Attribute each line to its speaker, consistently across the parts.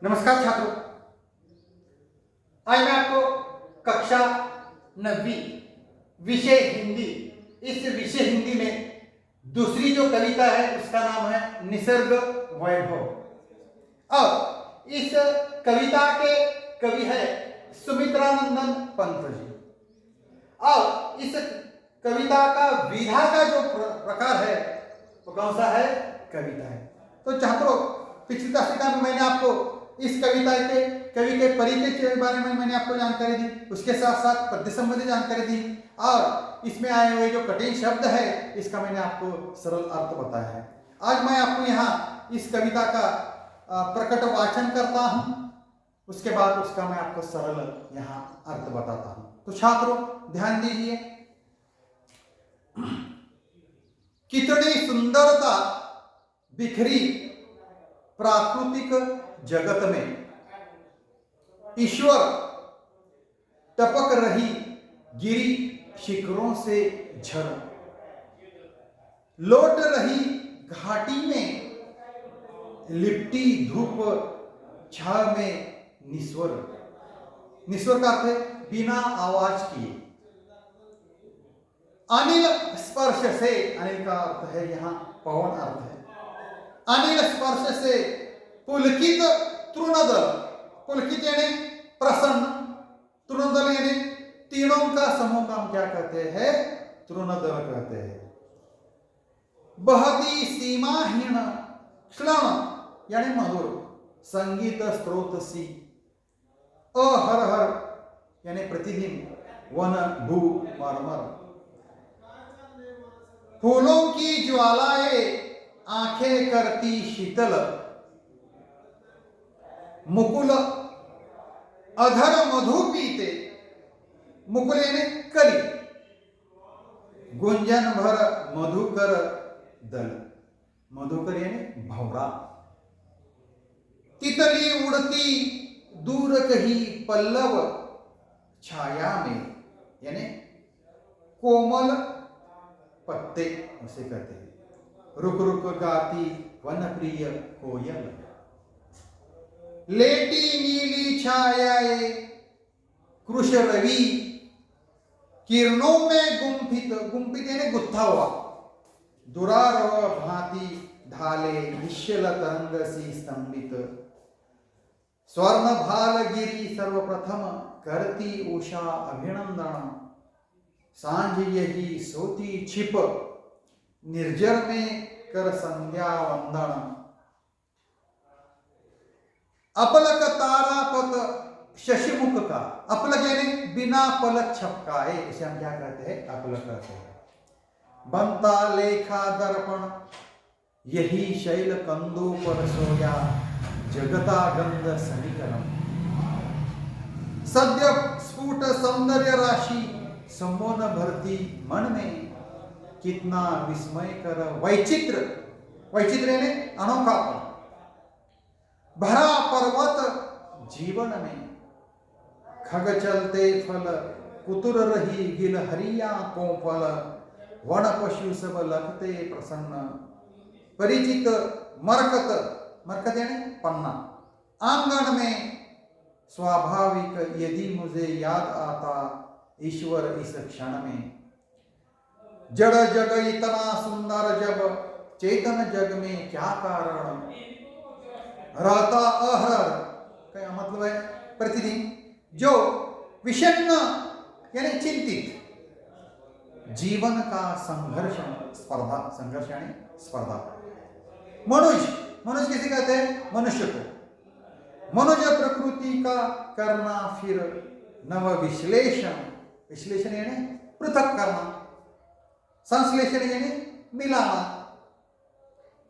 Speaker 1: नमस्कार छात्रों, आज मैं आपको कक्षा 9वीं विषय हिंदी, इस विषय हिंदी में दूसरी जो कविता है उसका नाम है निसर्ग वैभव। और इस कविता के कवि है सुमित्रानंदन पंत जी। और इस कविता का विधा का जो प्रकार है वो कौन सा है? कविता है। तो छात्रों, पिछली कक्षा में मैंने आपको इस कविता के कवि के परिचय के बारे में मैंने आपको जानकारी दी, उसके साथ साथ पद्य संबंधी जानकारी दी और इसमें आए हुए जो कठिन शब्द है इसका मैंने आपको सरल अर्थ बताया है। आज मैं आपको यहाँ इस कविता का प्रकट वाचन करता हूँ, उसके बाद उसका मैं आपको सरल यहाँ अर्थ बताता हूँ। तो छात्रों ध्यान दीजिए, कितनी सुंदरता बिखरी प्राकृतिक जगत में, ईश्वर टपक रही गिरी शिखरों से झर, लौट रही घाटी में लिपटी धूप छाव में निस्वर। निस्वर का अर्थ है बिना आवाज किए। अनिल स्पर्श से, अनिल का अर्थ है यहाँ पवन अर्थ है। अनिल स्पर्श से पुलकित तृणदल, पुलकित यानी प्रसन्न, तृणदल यानी तीनों का समूह का हम क्या कहते हैं? तृणदल कहते हैं। बहती सीमाहीन क्षण यानी मधुर संगीत स्रोत सी, अहर हर यानी प्रतिदिन वन भू मरमर, फूलों की ज्वालाएं आंखें करती शीतल, मुकुल अधर मधु पीते, मुकुल यानी कली, गुंजन भर मधुकर दल, मधुकर यानी भौरा, तितली उड़ती दूर कहीं पल्लव छाया में यानी कोमल पत्ते उसे कहते हैं, रुक रुक गाती वन प्रिय कोयल, लेटी नीली छायाए कृश रवि, किरणों में गुंफित, गुंफित यानी गुत्था हुआ, दुरारोह भांति ढाले निश्चल तरंग सी स्तंभित, स्वर्ण भाल गिरी सर्वप्रथम करती उषा अभिनंदन, सांझ यही सोती छिप निर्जर में कर संध्या वंदन, अपलक तारापत शशिमुख का, अपलक यानी बिना पलक छपकाए, इसे हम क्या कहते हैं? अपलक कहते हैं। बनता लेखा दर्पण यही शैल कंदों पर सोया, जगता गंध सनिकरम, सद्य स्फुट सौंदर्य राशि समोन भरती मन में, कितना विस्मय कर वैचित्र, वैचित्र यानी अनोखापन, भरा पर्वत जीवन में, खग चलते फल कुतुर रही गिल हरिया को फल, वन पशु सब लखते प्रसन्न, परिचित मरकत, मरकत यानी पन्ना, आंगन में स्वाभाविक यदि मुझे याद आता ईश्वर इस क्षण में, जड़ जग इतना सुंदर जब चेतन जग में क्या कारण, रहता अहर क्या मतलब है? प्रतिदिन जो विषण्ण यानी चिंतित, जीवन का संघर्ष स्पर्धा, संघर्ष यानी स्पर्धा, मनुष्य, मनुष्य किसे कहते हैं? मनुष्य को, मनुष्य प्रकृति का करना फिर नव विश्लेषण, विश्लेषण यानी पृथक करना, संश्लेषण यानी मिलाना,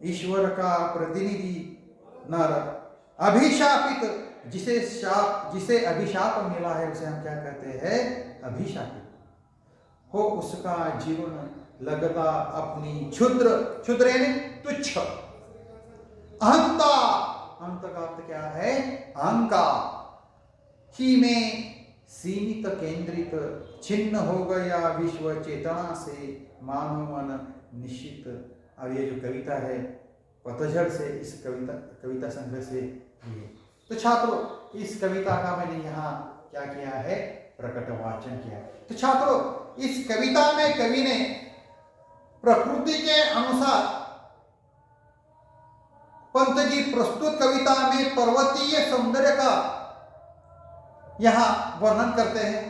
Speaker 1: ईश्वर का प्रतिनिधि नर, अभिशापित जिसे अभिशाप मिला है उसे हम क्या कहते हैं? अभिशापित हो उसका जीवन लगता अपनी क्षुद्र, क्षुद्र यानी तुच्छ, अहंता, अंत का अर्थ क्या है? अहंकार, ही में सीमित केंद्रित, छिन्न हो गया विश्व चेतना से, मानव मन निश्चित। अब ये जो कविता है पतझड़ से, इस कविता संग्रह से ये तो छात्रों, इस कविता का मैंने यहाँ क्या किया है, प्रकट वाचन किया है। तो छात्रों, इस कविता में कवि ने प्रकृति के अनुसार पंत जी प्रस्तुत कविता में पर्वतीय सौंदर्य का यहां वर्णन करते हैं।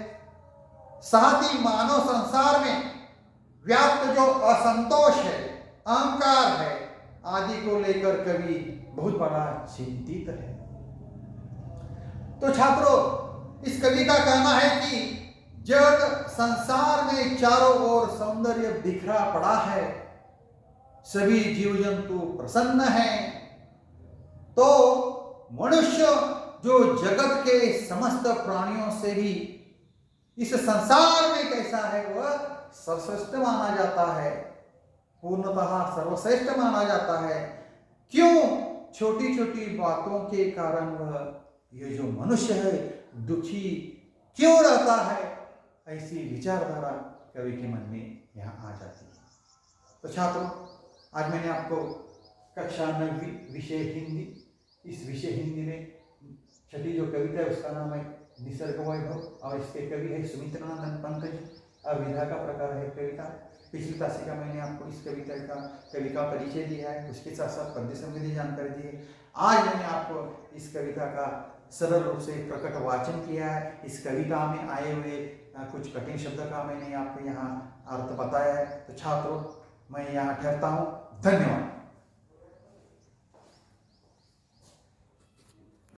Speaker 1: साथ ही मानव संसार में व्याप्त जो असंतोष है, अहंकार है आदि को लेकर कवि बहुत बड़ा चिंतित है। तो छात्रों, इस कवि का कहना है कि जब संसार में चारों ओर सौंदर्य बिखरा पड़ा है, सभी जीव जंतु प्रसन्न हैं, तो मनुष्य जो जगत के समस्त प्राणियों से भी इस संसार में कैसा है, वह सर्वश्रेष्ठ माना जाता है, पूर्णतः सर्वश्रेष्ठ माना जाता है। क्यों? छोटी छोटी बातों के कारण वह ये जो मनुष्य है दुखी क्यों रहता है, ऐसी विचारधारा कवि के मन में यहाँ आ जाती है। तो छात्रों, आज मैंने आपको कक्षा 9वीं विषय हिंदी, इस विषय हिंदी में छठी जो कविता है उसका नाम है निसर्ग वैभव और इसके कवि है सुमित्रानंद पंत जी। अविधा का प्रकार है कविता। पिछली तासिका मैंने आपको इस कविता का कवि का परिचय दिया है, उसके साथ साथ पद्य संबंधी जानकारी दी है। आज मैंने आपको इस कविता का सरल रूप से प्रकट वाचन किया है। इस कविता में आए हुए कुछ कठिन शब्द का मैंने आपको यहाँ अर्थ बताया है। तो छात्रों, मैं यहाँ ठहरता हूँ। धन्यवाद।